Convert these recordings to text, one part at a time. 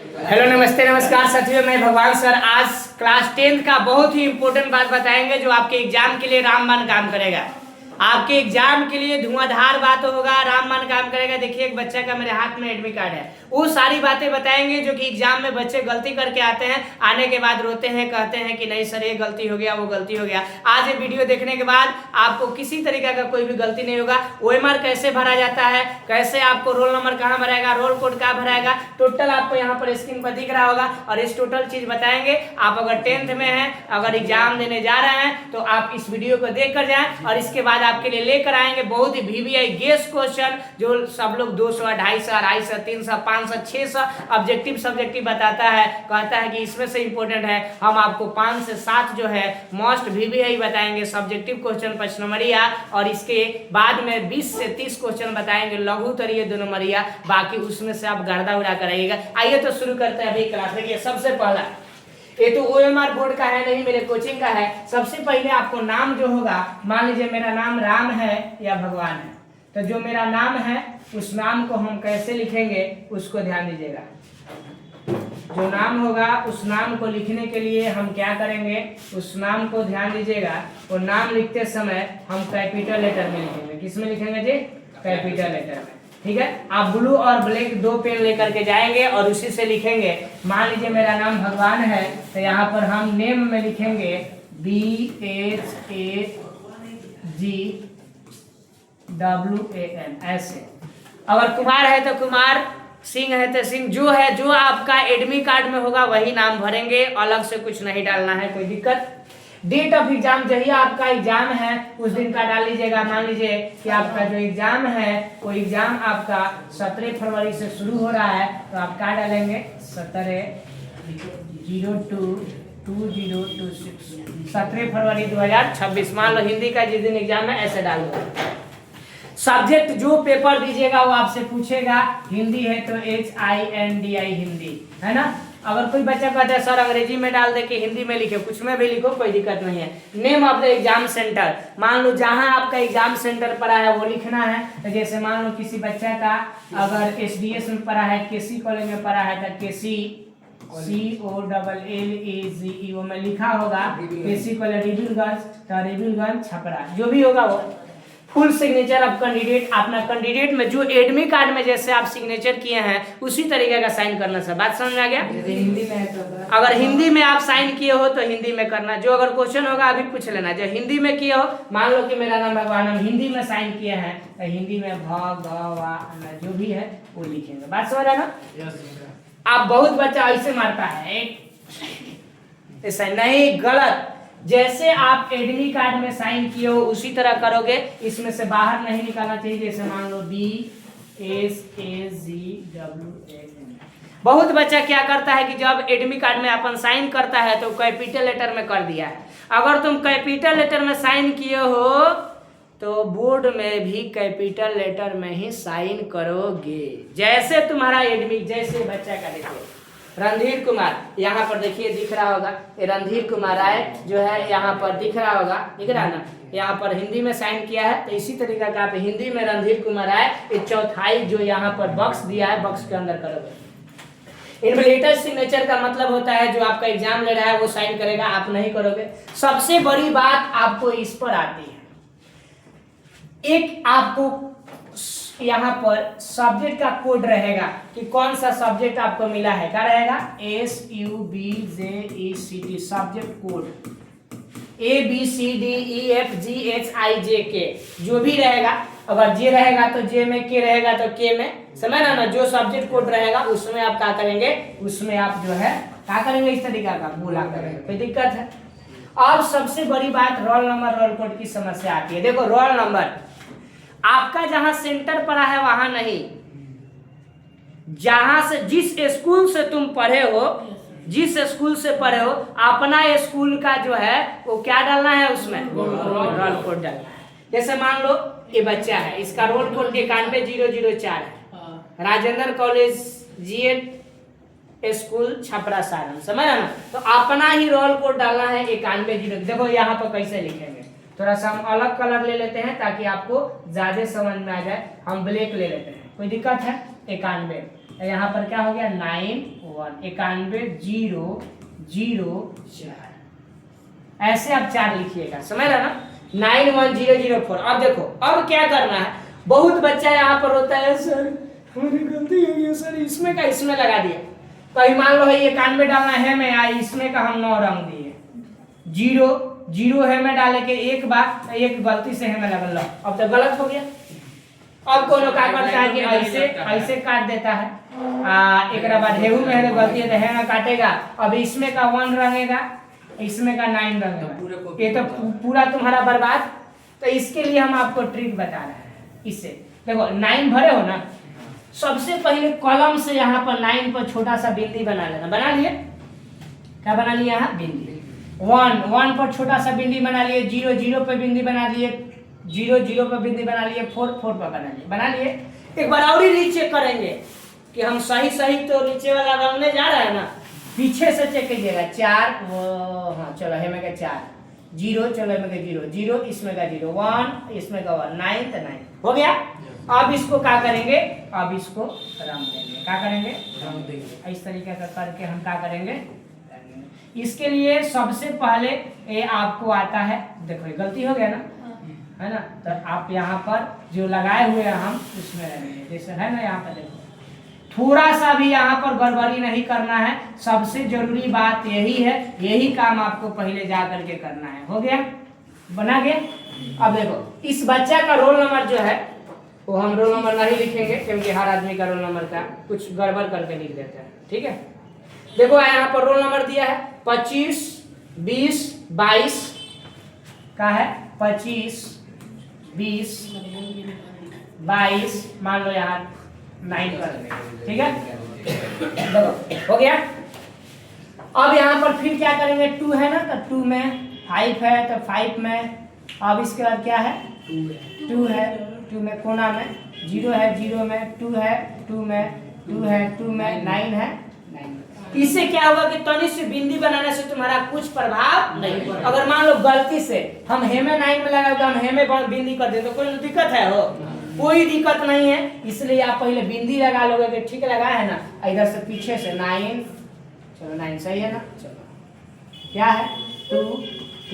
Hello नमस्ते नमस्कार साथियों, मैं भगवान सर आज क्लास 10th का बहुत ही इंपॉर्टेंट बात बताएंगे जो आपके एग्जाम के लिए रामबाण काम करेगा। आपके एग्जाम के लिए धुआंधार बात होगा, रामबाण काम करेगा। देखिए एक बच्चा का मेरे हाथ में एडमिट कार्ड है, वो सारी बातें बताएंगे जो कि एग्जाम में बच्चे गलती करके आते हैं, आने के बाद रोते हैं, कहते हैं कि नहीं सर ये गलती हो गया वो गलती हो गया। आज ये वीडियो देखने के बाद आपको किसी तरीके का कोई भी गलती नहीं होगा। OMR कैसे भरा जाता है, कैसे आपको रोल नंबर कहाँ भराएगा, रोल कोड कहाँ भराएगा, टोटल आपको यहाँ पर स्क्रीन पर दिख रहा होगा और इस टोटल चीज बताएंगे। आप अगर 10th में हैं, अगर एग्जाम देने जा रहे हैं तो आप इस वीडियो को देख कर जाएं और इसके बाद आपके लिए लेकर आएंगे बहुत ही VVI गेस क्वेश्चन जो सब लोग 200, 250, 250, 300, 500, 600 ऑब्जेक्टिव सब्जेक्टिव बताता है, कहता है कि इसमें से इंपॉर्टेंट है। हम आपको 5 से 7 जो है मोस्ट VVI बताएंगे सब्जेक्टिव क्वेश्चन 5 नंबरिया और इसके बाद में 20 से 30 क्वेश्चन बताएंगे लघु उत्तरीय 2 नंबरिया। बाकी उसमें से आप गर्दा उड़ा कर आइएगा। आइए तो शुरू करते हैं अभी क्लास। देखिए सबसे पहला ये तो OMR बोर्ड का है, नहीं मेरे कोचिंग का है। सबसे पहले आपको नाम जो होगा, मान लीजिए मेरा नाम राम है या भगवान है, तो जो मेरा नाम है उस नाम को हम कैसे लिखेंगे उसको ध्यान दीजिएगा। जो नाम होगा उस नाम को लिखने के लिए हम क्या करेंगे, उस नाम को ध्यान दीजिएगा। वो नाम लिखते समय हम कैपिटल लेटर में लिखेंगे। किस में लिखेंगे जी? कैपिटल लेटर में। ठीक है, आप ब्लू और ब्लैक 2 पेन लेकर के जाएंगे और उसी से लिखेंगे। मान लीजिए मेरा नाम भगवान है तो यहाँ पर हम नेम में लिखेंगे BHAGWAN ऐसे। अगर कुमार है तो कुमार, सिंह है तो सिंह, जो है जो आपका एडमिट कार्ड में होगा वही नाम भरेंगे, अलग से कुछ नहीं डालना है, कोई दिक्कत। डेट ऑफ एग्जाम जही आपका एग्जाम है उस दिन का डाल लीजिएगा। मान लीजिए कि आपका जो एग्जाम है वो एग्जाम आपका 17 फरवरी से शुरू हो रहा है तो आप क्या डालेंगे 17 फरवरी 2026। मान लो हिंदी का जिस दिन एग्जाम है ऐसे डाल दो। सब्जेक्ट जो पेपर दीजिएगा वो आपसे पूछेगा, हिंदी है तो HINDI हिंदी है ना। अगर कोई बच्चा कहता है सर अंग्रेजी में डाल दे कि हिंदी में लिखे, कुछ में भी लिखो कोई दिक्कत नहीं है। Name of the exam centre, मान लो जहां आपका एग्जाम सेंटर पड़ा है वो लिखना है। तो जैसे मान लो किसी बच्चा का अगर SDS में पड़ा है, KC कॉलेज में पड़ा है तो KC COLLAGE वो में लिखा होगा KC कॉलेज रिबिलगंज, तो रिबिलगंज छपरा, जो भी होगा वो फुल सिग्नेचर ऑफ कैंडिडेट। अपना कैंडिडेट में जो एडमिट कार्ड में जैसे आप सिग्नेचर किए हैं उसी तरीके का साइन करना। सब बात समझ में आ गया? हिंदी में है तो अगर हिंदी में आप साइन किए हो तो हिंदी में करना। जो अगर क्वेश्चन होगा अभी पूछ लेना। जो हिंदी में किए हो, मान लो कि मेरा नाम भगवान, हम हिंदी में साइन किए हैं तो हिंदी में भगवान जो भी है वो लिखेंगे। बात समझ आना? आप बहुत बच्चा ऐसे मारता है, ऐसा नहीं, गलत। जैसे आप एडमिट कार्ड में साइन किए हो उसी तरह करोगे, इसमें से बाहर नहीं निकालना चाहिए। जैसे मान लो BSAGWAN। बहुत बच्चा क्या करता है कि जब एडमिट कार्ड में अपन साइन करता है तो कैपिटल लेटर में कर दिया है। अगर तुम कैपिटल लेटर में साइन किए हो तो बोर्ड में भी कैपिटल लेटर में ही साइन करोगे। जैसे तुम्हारा एडमिट, जैसे बच्चा का देखो रणधीर कुमार, यहाँ पर देखिए दिख रहा होगा ये रणधीर कुमार आए जो है, यहाँ पर दिख रहा होगा, दिख रहा ना, यहाँ पर हिंदी में साइन किया है। तो इसी तरीके का आप हिंदी में रणधीर कुमार आए, ये चौथाई जो यहाँ पर बॉक्स दिया है बॉक्स के अंदर करोगे। इनविजिलेटर सिग्नेचर का मतलब होता है जो आपका एग्जाम ले रहा है वो साइन करेगा, आप नहीं करोगे। सबसे बड़ी बात आपको इस पर आती है, एक आपको यहाँ पर सब्जेक्ट का कोड रहेगा कि कौन सा सब्जेक्ट आपको मिला है। क्या रहेगा? SUBJECT सब्जेक्ट कोड ABCDEFGHIJK जो भी रहेगा। अगर जे रहेगा तो जे में, के रहेगा तो के में, समझ ना। जो सब्जेक्ट कोड रहेगा उसमें आप क्या करेंगे, उसमें आप जो है क्या करेंगे, इस तरीका का बोला करेंगे, कोई दिक्कत है। अब सबसे बड़ी बात रोल नंबर रोल कोड की समस्या आती है। देखो रोल नंबर आपका जहां सेंटर पड़ा है वहां नहीं, जहां से जिस स्कूल से तुम पढ़े हो, जिस स्कूल से पढ़े हो अपना स्कूल का जो है वो क्या डालना है, उसमें रोल कोड डालना है। जैसे मान लो ये बच्चा है, इसका रोल कोड 91004 है, Rajendra college GA school Chhapra Saran, समझ ना। तो अपना ही रोल कोड डालना है 91। देखो यहाँ पर कैसे लिखेंगे, थोड़ा सा हम अलग कलर ले लेते हैं ताकि आपको ज्यादा समझ में आ जाए। हम ब्लैक ले लेते हैं, कोई दिक्कत है? 91 यहाँ पर क्या हो गया 9 1 91,004 ऐसे आप 4 लिखिएगा, समझ रहे ना 91004। अब देखो अब क्या करना है, बहुत बच्चा यहाँ पर होता है सर हमारी गलती हो गई सर, इसमें का इसमें लगा दिया। कहीं मान लो है 91 डालना है में या इसमें का हम 9 रंग दिए, 0 है में डाले के एक बार एक गलती से है में लगा लो, अब तो गलत हो गया। अब कोनो का करता है कि ऐसे काट देता है, एक बाद हेहू में गलती है तो है में काटेगा। अब इसमें का 1 रंगेगा, इसमें का 9 रंगेगा, ये तो पूरा तुम्हारा बर्बाद। तो इसके लिए हम आपको ट्रिक बता रहे हैं। इससे देखो 9 भरे हो ना, सबसे पहले कॉलम से यहाँ पर 9 पर छोटा सा बिंदी बना लेना। बना लिए, क्या बना लिया यहाँ बिंदी। 1 पर छोटा सा बिंदी बना लिए, 0 पर बिंदी बना लिए, 0 पर बिंदी बना लिए, 4 पर बना लिए। एक बार और ही रीचेक करेंगे कि हम सही तो नीचे वाला रंगने जा रहा है ना, पीछे से चेक कीजिएगा 4 वो हाँ चलो है में का 4 0 चलो है में का 0 इसमें का 0 1 इसमें का 1 9 तो 9 हो गया। अब इसको क्या करेंगे, अब इसको रंग देंगे। क्या करेंगे, रंग देंगे। इस तरीके का करके हम क्या करेंगे, इसके लिए सबसे पहले ये आपको आता है, देखो गलती हो गया ना, है ना, तो आप यहाँ पर जो लगाए हुए हैं हम उसमें रहेंगे, जैसे है ना यहाँ पर देखो थोड़ा सा भी यहाँ पर गड़बड़ी नहीं करना है। सबसे जरूरी बात यही है, यही काम आपको पहले जा करके करना है। हो गया, बना गया। अब देखो इस बच्चा का रोल नंबर जो है वो हम रोल नंबर नहीं लिखेंगे, क्योंकि हर आदमी का रोल नंबर का कुछ गड़बड़ करके लिख देते हैं, ठीक है। देखो यहाँ पर रोल नंबर दिया है 25 20 22 का है, 25 20 22 मान लो यहाँ 9 कर देंगे, ठीक है। हो गया। अब यहाँ पर फिर क्या करेंगे, 2 है ना, तो 2 में 5 है तो 5 में, अब इसके बाद क्या है 2 है 2 में कोना में 0 है 0 में 2 है 2 में 2 है 2 में 9 है 9। इससे क्या होगा कि तनी से बिंदी बनाने से तुम्हारा कुछ प्रभाव नहीं पड़ेगा। अगर मान लो गलती से हम हेमे 9 में लगाओगे, हम हेमे बिंदी कर दे तो कोई दिक्कत है हो, कोई दिक्कत नहीं है। इसलिए आप पहले बिंदी लगा लोगे कि ठीक लगा है ना, इधर से पीछे से 9 चलो 9 सही है ना, चलो क्या है 2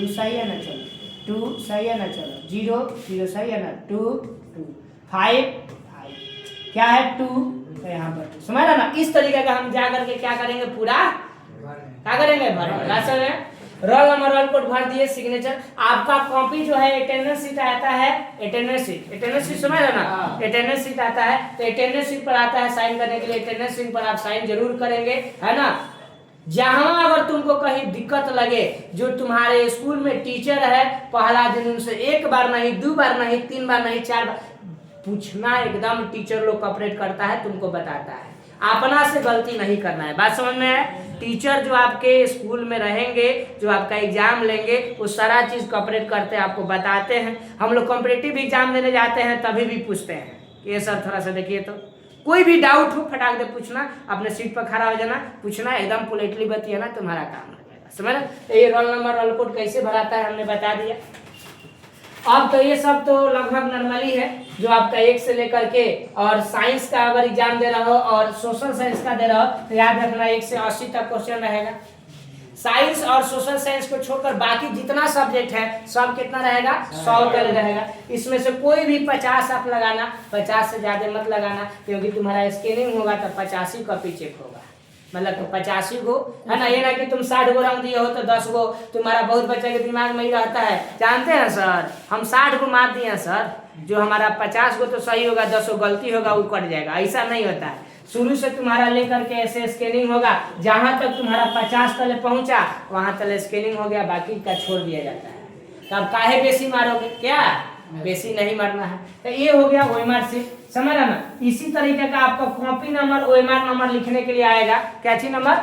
सही है ना, चलो 2 सही है ना, चलो 0 सही है ना, 2 5 क्या है 2 तो यहाँ पर समझ रहा ना। इस तरीके का हम जा करके क्या करेंगे, पूरा क्या करेंगे भरेंगे। रोल नंबर रोल कोड भर दिए, सिग्नेचर। आपका कॉपी जो है अटेंडेंस शीट आता है, अटेंडेंस शीट समझ रहे ना, अटेंडेंस शीट आता है तो अटेंडेंस शीट पर आता है साइन करने के लिए, अटेंडेंस शीट पर आप साइन जरूर करेंगे, है ना। जहां अगर तुमको कहीं दिक्कत लगे, जो तुम्हारे स्कूल में टीचर है पहला दिन उनसे 1 बार नहीं 2 बार नहीं 3 बार नहीं 4 बार पूछना, एकदम टीचर लोग कॉपरेट करता है, तुमको बताता है, अपना से गलती नहीं करना है। बात समझ में है। टीचर जो आपके स्कूल में रहेंगे, जो आपका एग्जाम लेंगे, वो सारा चीज कॉपरेट करते हैं, आपको बताते हैं। हम लोग कॉम्पिटिटिव एग्जाम देने जाते हैं तभी भी पूछते हैं कि ये सर थोड़ा सा देखिए, तो कोई भी डाउट हो फटाक दे पूछना, अपने सीट पर खड़ा हो जाना, पूछना, एकदम पोलाइटली बतिए ना, तुम्हारा काम हो जाएगा, समझ रहे। ये रोल नंबर रोल कोड कैसे भराता है हमने बता दिया। अब तो ये सब तो लगभग नॉर्मली है, जो आपका 1 से लेकर के, और साइंस का अगर एग्जाम दे रहा हो और सोशल साइंस का दे रहा हो तो याद रखना 1 से 80 तक क्वेश्चन रहेगा। साइंस और सोशल साइंस को छोड़कर बाकी जितना सब्जेक्ट है सब कितना रहेगा, 100 का रहेगा। इसमें से कोई भी 50 आप लगाना, 50 से ज्यादा मत लगाना, क्योंकि तुम्हारा स्कैनिंग होगा तो 85 कॉपी चेक होगा, मतलब तो 85 गो है ना। ये ना कि तुम 60 गो रंग दिए हो तो 10 गो तुम्हारा बहुत बच्चे के दिमाग में ही रहता है, जानते हैं सर हम 60 गो मार दिए सर, जो हमारा 50 गो तो सही होगा, 10 गो गलती होगा वो कट जाएगा, ऐसा नहीं होता है। शुरू से तुम्हारा लेकर के ऐसे स्कैनिंग होगा, जहां तक तुम्हारा 50 तले पहुंचा वहां तले स्कैनिंग हो गया, बाकी का छोड़ दिया जाता है। तो अब काहे बेसी मारोगे, क्या बेसी नहीं मारना है। तो ये हो गया ओएमआर से, समझ रहा ना। इसी तरीके का आपका कॉपी नंबर ओएमआर नंबर लिखने के लिए आएगा, क्या चीज नंबर,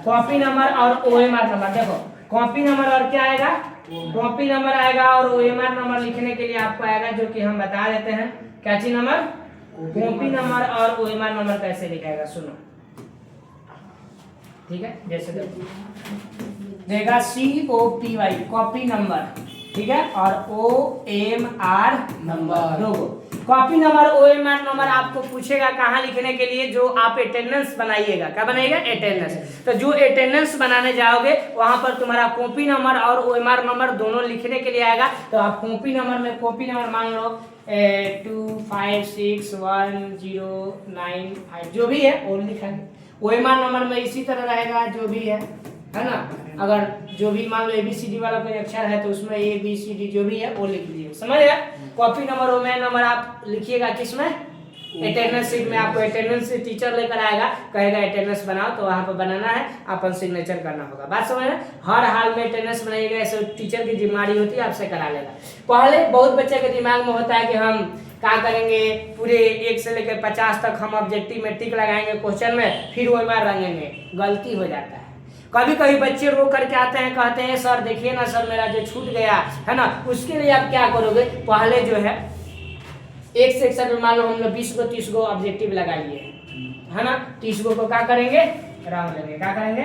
कॉपी नंबर और ओएमआर नंबर। देखो कॉपी नंबर और क्या आएगा, कॉपी नंबर आएगा, और ओएमआर नंबर लिखने के लिए आपको आएगा, जो कि हम बता देते हैं, क्या चीज नंबर, कॉपी नंबर और ओएमआर नंबर कैसे लिखाएगा सुनो, ठीक है। जैसे देगा COPY कॉपी नंबर, ठीक है, और OMR नंबर लोगो। कॉपी नंबर OMR नंबर आपको पूछेगा कहाँ लिखने के लिए, जो आप अटेंडेंस बनाइएगा। क्या बनाइएगा? अटेंडेंस। तो जो अटेंडेंस बनाने जाओगे वहां पर तुम्हारा कॉपी नंबर और OMR नंबर दोनों लिखने के लिए आएगा। तो आप कॉपी नंबर में कॉपी नंबर मान लो 25610995 जो भी है वो लिखेंगे। OMR नंबर में इसी तरह रहेगा जो भी है ना। अगर जो भी मान लो ABCD वाला कोई अक्षर है तो उसमें ABCD जो भी है वो लिख लीजिए, समझ गया। कॉपी नंबर OMR नंबर आप लिखिएगा किसमें? अटेंडेंस शीट में। आपको अटेंडेंस से टीचर लेकर आएगा, कहेगा अटेंडेंस बनाओ, तो वहां पर बनाना है, अपन सिग्नेचर करना होगा। बात समझ में? हर हाल में अटेंडेंस बनाइएगा, ऐसे टीचर की जिम्मेदारी होती है, आपसे करा लेगा। पहले बहुत बच्चे के दिमाग में होता है कि हम क्या करेंगे, पूरे 1 से लेकर 50 तक हम ऑब्जेक्टिव में टिक लगाएंगे क्वेश्चन में, फिर OMR रंगेंगे। गलती हो जाता है। कभी कभी बच्चे रो करके आते हैं, कहते हैं सर देखिए ना सर मेरा जो छूट गया है ना। उसके लिए आप क्या करोगे, पहले जो है एक सेक्शन में मान लो हम लोग 20 को 30 को ऑब्जेक्टिव लगा लिए है ना। 30 को क्या करेंगे, रंग लेंगे। क्या करेंगे,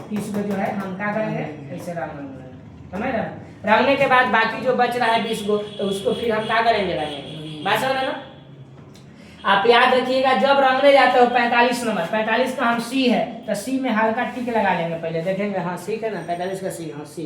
30 को जो है हम क्या करेंगे, ऐसे रंग लेंगे, समझ रहे? रंगने के बाद बाकी जो बच रहा है 20 को, तो उसको फिर हम क्या करेंगे, रंगेंगे। बात समझ रहे ना? आप याद रखिएगा जब रंगने जाते हो 45 नंबर, 45 का हम C है तो C में हल्का टिक लगा लेंगे, पहले देखेंगे हाँ ठीक है ना, 45 का C, हाँ C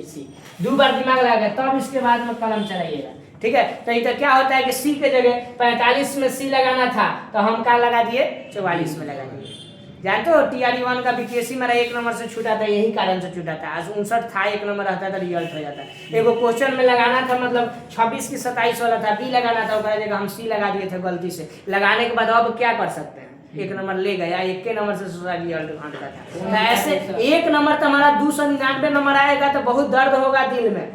2 बार दिमाग लगाएगा, तब इसके बाद में कलम चलाइएगा, ठीक है। तो इधर क्या होता है कि C के जगह 45 में C लगाना था तो हम क्या लगा दिए, 44 में लगा दिए। जानते हो TRE1 का BKC मेरा 1 नंबर से छूटा था, यही कारण से छूटा था। आज 59 था, 1 नंबर रहता था, रिजल्ट हो जाता। एगो क्वेश्चन में लगाना था, मतलब 26 की 27 वाला था, B लगाना था, उसका जगह हम C लगा दिए थे गलती से। लगाने के बाद अब क्या कर सकते हैं, 1 नंबर ले गया, 1 के नंबर से रिजल्ट भागता था। तो ऐसे 1 नंबर तुम्हारा 299 नंबर आएगा तो बहुत दर्द होगा दिल में,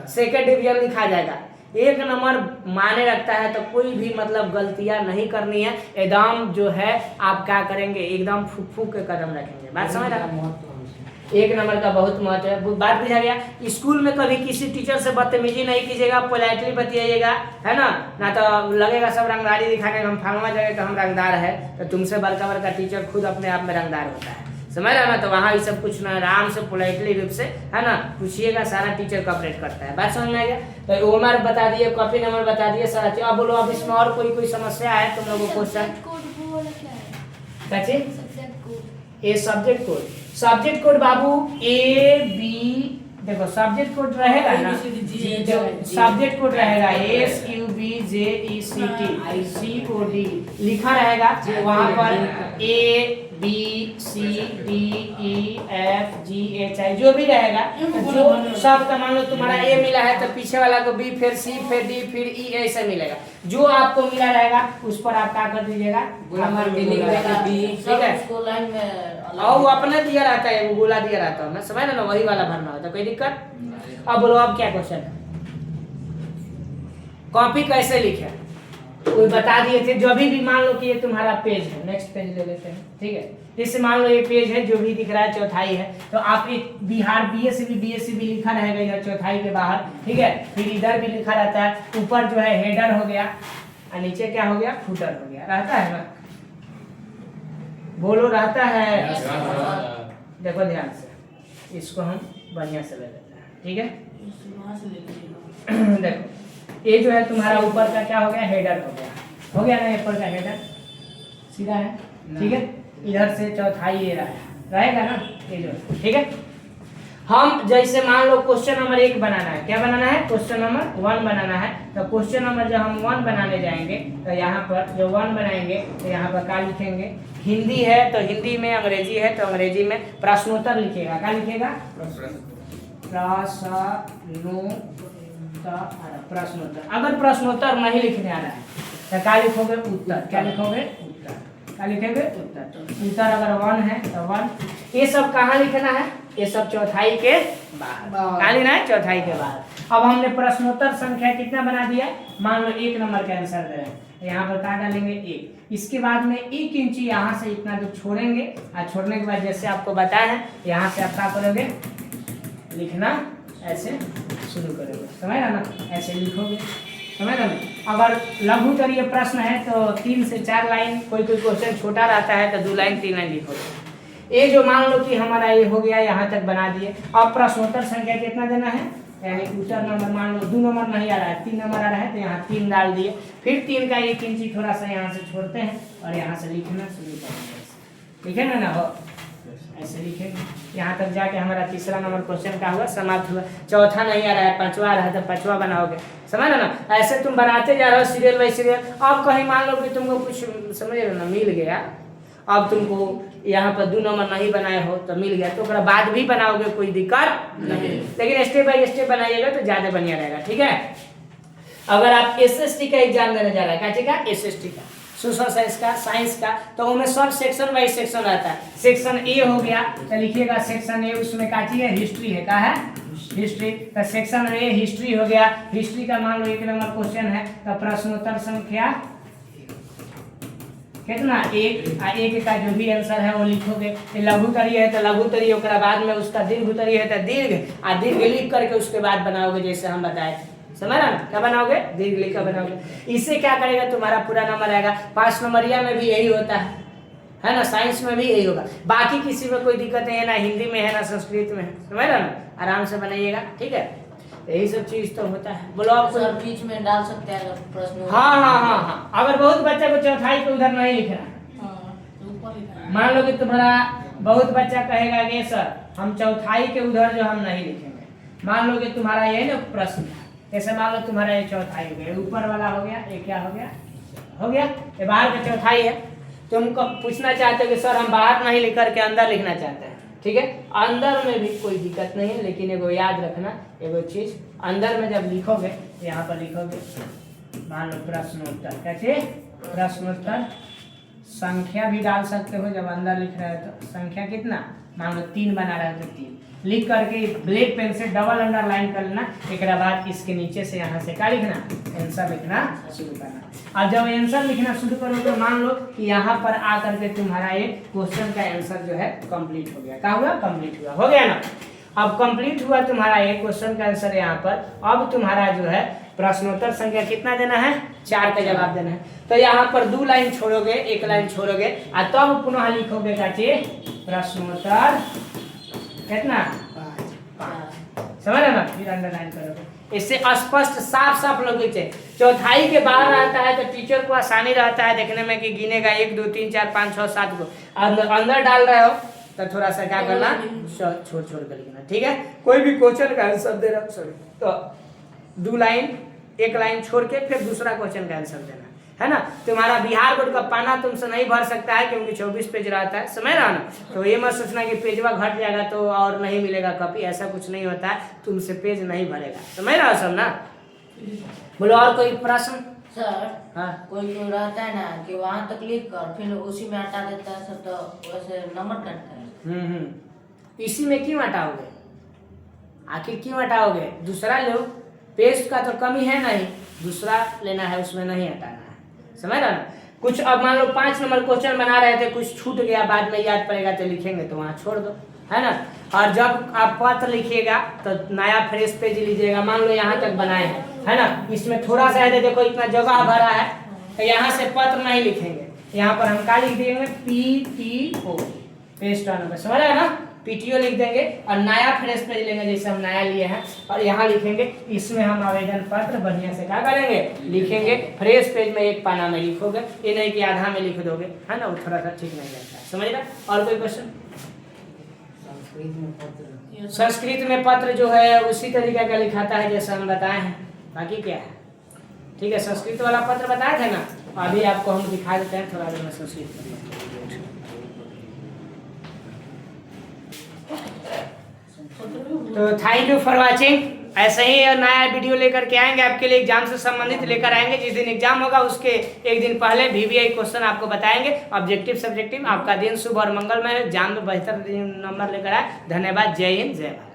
सेकेंड डिवीजन लिखा जाएगा। 1 नंबर माने रखता है, तो कोई भी मतलब गलतियां नहीं करनी है, एकदम जो है आप क्या करेंगे, एकदम फूक फूक के कदम रखेंगे। बात समझ रहा है? 1 नंबर का बहुत महत्व है, बात बुझा गया। स्कूल में कभी किसी टीचर से बदतमीजी नहीं कीजिएगा, पोलाइटली बतियाइएगा, है ना। ना तो लगेगा सब रंगदारी दिखाने, हम फलवा जगह तो हम रंगदार है, तो तुमसे बड़का बड़का टीचर खुद अपने आप में रंगदार होता है, समझ रहा ना। तो वहाँ ये सब कुछ ना, आराम से पोलाइटली रूप से है ना पूछिएगा, सारा टीचर कॉपरेट करता है। बात समझ में आ गया? तो OMR बता दिए, कॉपी नंबर बता दिए, सारा चीज। अब बोलो, अब इसमें और कोई समस्या है तुम लोगों को? क्वेश्चन ये सब्जेक्ट कोड, सब्जेक्ट कोड बाबू AB, देखो सब्जेक्ट कोड रहेगा ना, सब्जेक्ट कोड रहेगा SUBJECT लिखा रहेगा, वहां पर ABCDEFGHI जो भी रहेगा, जो सब का मान लो तुम्हारा A मिला है तो पीछे वाला को B, फिर C, फिर D, फिर E ऐसे मिलेगा। जो आपको मिला रहेगा उस पर आप क्या कर दीजिएगा, ठीक है। और वो अपने दिया रहता है, वो गोला दिया रहता है ना, समझ ना, वही वाला भरना होता है, कोई दिक्कत? अब बोलो अब क्या क्वेश्चन है, कॉपी कैसे लिखे कोई बता दिए थे। जो भी मान लो कि ये तुम्हारा पेज है, नेक्स्ट पेज ले लेते हैं, ठीक है। जैसे मान लो ये पेज है, जो भी दिख रहा है चौथाई है, तो आप एक बिहार BSc भी लिखा रहेगा इधर चौथाई के बाहर, ठीक है। फिर इधर भी लिखा रहता है, ऊपर जो है हेडर हो गया और नीचे क्या हो गया, फुटर हो गया, रहता है ना, बोलो रहता है। देखो ध्यान से, इसको हम बढ़िया से ले लेते हैं, ठीक है। देखो ये जो है तुम्हारा ऊपर का क्या हो गया, हेडर हो गया ना, ऊपर का हेडर सीधा है, ठीक है। इधर से चौथाई ये रहेगा ना, ये जो, ठीक है। हम जैसे मान लो क्वेश्चन नंबर 1 बनाना है, क्या बनाना है, क्वेश्चन नंबर 1 बनाना है। तो क्वेश्चन नंबर जब हम 1 बनाने जाएंगे तो यहाँ पर जो 1 बनाएंगे तो यहाँ पर क्या लिखेंगे, हिंदी है तो हिंदी में, अंग्रेजी है तो अंग्रेजी में प्रश्नोत्तर लिखेगा। क्या लिखेगा, प्रश्नोत्तर। अगर प्रश्नोत्तर नहीं लिखने आ रहा है तो क्या लिखोगे, उत्तर। क्या लिखोगे, उत्तर। क्या लिखेंगे, उत्तर। उत्तर अगर 1 है तो 1। ये सब कहाँ लिखना है, ये सब चौथाई के बाहर। कहाँ लिखना है, चौथाई के बाहर। अब हमने प्रश्नोत्तर संख्या कितना बना दिया, मान लो 1 नंबर का आंसर दे रहे हैं, यहाँ पर क्या डालेंगे, 1। इसके बाद में 1 इंची यहाँ से इतना जो छोड़ेंगे, और छोड़ने के बाद जैसे आपको बताया है, यहाँ से आप क्या करोगे, लिखना ऐसे शुरू करोगे, समझ रहा ना, ऐसे लिखोगे, समझ रहा ना। अगर लघुत्तरीय प्रश्न है तो 3 से 4 लाइन, कोई क्वेश्चन छोटा रहता है तो 2 लाइन 3 लाइन लिखोगे। ये जो मान लो कि हमारा ये हो गया, यहाँ तक बना दिए। अब प्रश्नोत्तर संख्या कितना देना है, यानी उत्तर नंबर मान लो 2 नंबर नहीं आ रहा है, 3 नंबर आ रहा है तो यहाँ 3 डाल दिए। फिर 3 का 1 इंची थोड़ा सा यहाँ से छोड़ते हैं और यहाँ से लिखना शुरू करेंगे। लिखेंगे ना, हो ऐसे लिखेंगे। यहाँ तक जाके हमारा तीसरा नंबर क्वेश्चन का हुआ, समाप्त हुआ। चौथा नहीं आ रहा है, 5वां आ रहा है तो 5वां बनाओगे, समझ रहे ना। ऐसे तुम बनाते जा रहे हो सीरियल बाई सीरियल। अब कहीं मान लो कि तुमको कुछ समझ रहे ना मिल गया, अब तुमको यहाँ पर 2 नंबर नहीं बनाए हो तो मिल गया, तो उसके बाद भी बनाओगे, कोई दिक्कत नहीं। लेकिन स्टेप बाई स्टेप बनाइएगा तो ज्यादा बढ़िया रहेगा, ठीक है। अगर आप SST का एग्जाम देने जा रहे हैं, क्या का SST का, सोशल साइंस का, साइंस का, तो उनमें सब सेक्शन बाई सेक्शन रहता है। सेक्शन ए हो गया तो लिखिएगा सेक्शन ए, उसमें क्या चीज है, हिस्ट्री है, क्या है, हिस्ट्री। तो सेक्शन ए हिस्ट्री हो गया। हिस्ट्री का मान लो 1 नंबर क्वेश्चन है तो प्रश्नोत्तर संख्या कितना, 1 का जो भी आंसर है वो लिखोगे। लघु उत्तरीय है तो लघु उत्तरीय, उसके बाद में उसका दीर्घ उत्तरीय है तो दीर्घ लिख करके उसके बाद बनाओगे, जैसे हम बताए थे, समझ रहा ना। क्या बनाओगे, दीर्घ लिख कर बनाओगे। इससे क्या करेगा, तुम्हारा पूरा नंबर आएगा। 5 नंबरिया में भी यही होता है ना, साइंस में भी यही होगा। बाकी किसी में कोई दिक्कत नहीं है, ना हिंदी में है ना संस्कृत में है, समझ रहा ना। आराम से बनाइएगा, ठीक है। यही सब चीज तो होता है। बोलो आप सर बीच में डाल सकते हैं अगर प्रश्न। हाँ। अगर बहुत बच्चा को चौथाई को उधर नहीं लिखना, मान लो कि तुम्हारा बहुत बच्चा कहेगा कि सर हम चौथाई के उधर जो हम नहीं लिखेंगे। मान लो कि तुम्हारा ये ना प्रश्न, जैसे मान लो तुम्हारा ये चौथाई हो गया, ऊपर वाला हो गया, ये क्या हो गया, ये बाहर का चौथाई है। तुमको पूछना चाहते हो कि सर हम बाहर नहीं लिख करके अंदर लिखना चाहते हैं, ठीक है। अंदर में भी कोई दिक्कत नहीं है, लेकिन एगो याद रखना, एगो चीज, अंदर में जब लिखोगे यहाँ पर लिखोगे, मान लो प्रश्नोत्तर, कैसे, प्रश्नोत्तर संख्या भी डाल सकते हो। जब अंदर लिख रहे हो तो संख्या कितना, मान लो 3 बना रहे हो तो 3 लिख करके ब्लैक पेन से डबल अंडरलाइन कर लेना। एक बाद इसके नीचे से यहाँ से क्या लिखना, आंसर लिखना शुरू करना। अब जब आंसर लिखना शुरू करोगे तो मान लो कि यहाँ पर आकर के तुम्हारा ये क्वेश्चन का आंसर जो है कंप्लीट हो गया। क्या हुआ, कंप्लीट हुआ, हो गया ना। अब कंप्लीट हुआ तुम्हारा ये क्वेश्चन का आंसर यहाँ पर। अब तुम्हारा जो है प्रश्नोत्तर संख्या कितना देना है, 4 का जवाब देना है। तो यहाँ पर 2 लाइन छोड़ोगे, 1 लाइन छोड़ोगे और तब पुनः लिखोगे क्या चीज, प्रश्नोत्तर कितना, 5। समझ रहे ना। फिर अंडरलाइन करोगे, इससे स्पष्ट साफ साफ लगे। चौथाई के बाहर रहता है तो टीचर को आसानी रहता है देखने में कि गिनेगा 1 2 3 4 5 6 7 को। अंदर डाल रहे हो तो थोड़ा सा क्या करना, छोड़ कर लिखना, ठीक है। कोई भी क्वेश्चन का आंसर दे रहा हूँ सॉरी, तो 2 लाइन 1 लाइन छोड़ के फिर दूसरा क्वेश्चन का आंसर देना है ना। तुम्हारा बिहार बोर्ड का पाना तुमसे नहीं भर सकता है क्योंकि 24 पेज रहता है, समझ रहा ना। तो ये मत सोचना कि पेजवा घट जाएगा तो और नहीं मिलेगा कॉपी, ऐसा कुछ नहीं होता है, तुमसे पेज नहीं भरेगा, समझ रहा हो सब ना। बोलो और कोई प्रश्न सर। हाँ, कोई रहता है ना कि वहाँ तक लिख कर फिर उसी में हटा देता है सर, तो वैसे नंबर कटता है। इसी में क्यों हटाओगे, आखिर क्यों हटाओगे, दूसरा लो, पेज का तो कमी है नहीं, दूसरा लेना है, उसमें नहीं हटाना है, समझ रहा ना। कुछ अब मान लो 5 नंबर क्वेश्चन बना रहे थे, कुछ छूट गया, बाद में याद पड़ेगा तो लिखेंगे, तो वहाँ छोड़ दो, है ना। और जब आप पत्र लिखिएगा तो नया फ्रेश पेज लीजिएगा। मान लो यहाँ तक बनाए हैं, है ना, इसमें थोड़ा सा है, देखो इतना जगह भरा है, तो यहाँ से पत्र नहीं लिखेंगे, यहाँ पर हम क्या लिख देंगे, PTO, पेज टर्न, समझ रहे हैं ना, PTO लिख देंगे और नया फ्रेश पेज लेंगे, जैसे हम नया लिए हैं, और यहाँ लिखेंगे, इसमें हम आवेदन पत्र बढ़िया से क्या करेंगे, लिखेंगे। फ्रेश पेज में 1 पाना में लिखोगे, ये नहीं कि आधा में लिख दोगे, है ना, वो थोड़ा सा ठीक नहीं लगता है, समझ रहे। और कोई क्वेश्चन, संस्कृत में पत्र जो है उसी तरीके का लिखाता है जैसा हम बताए हैं, बाकी क्या है, ठीक है। संस्कृत वाला पत्र बताए थे ना, अभी आपको हम दिखा देते हैं थोड़ा देर में संस्कृत। तो थैंक यू फॉर वाचिंग। ऐसे ही नया वीडियो लेकर के आएंगे आपके लिए, एग्जाम से संबंधित लेकर आएंगे। जिस दिन एग्जाम होगा उसके 1 दिन पहले VVI क्वेश्चन आपको बताएंगे, ऑब्जेक्टिव सब्जेक्टिव। आपका दिन शुभ और मंगलमय, एग्जाम में बेहतर नंबर लेकर आए। धन्यवाद, जय हिंद, जय भारत।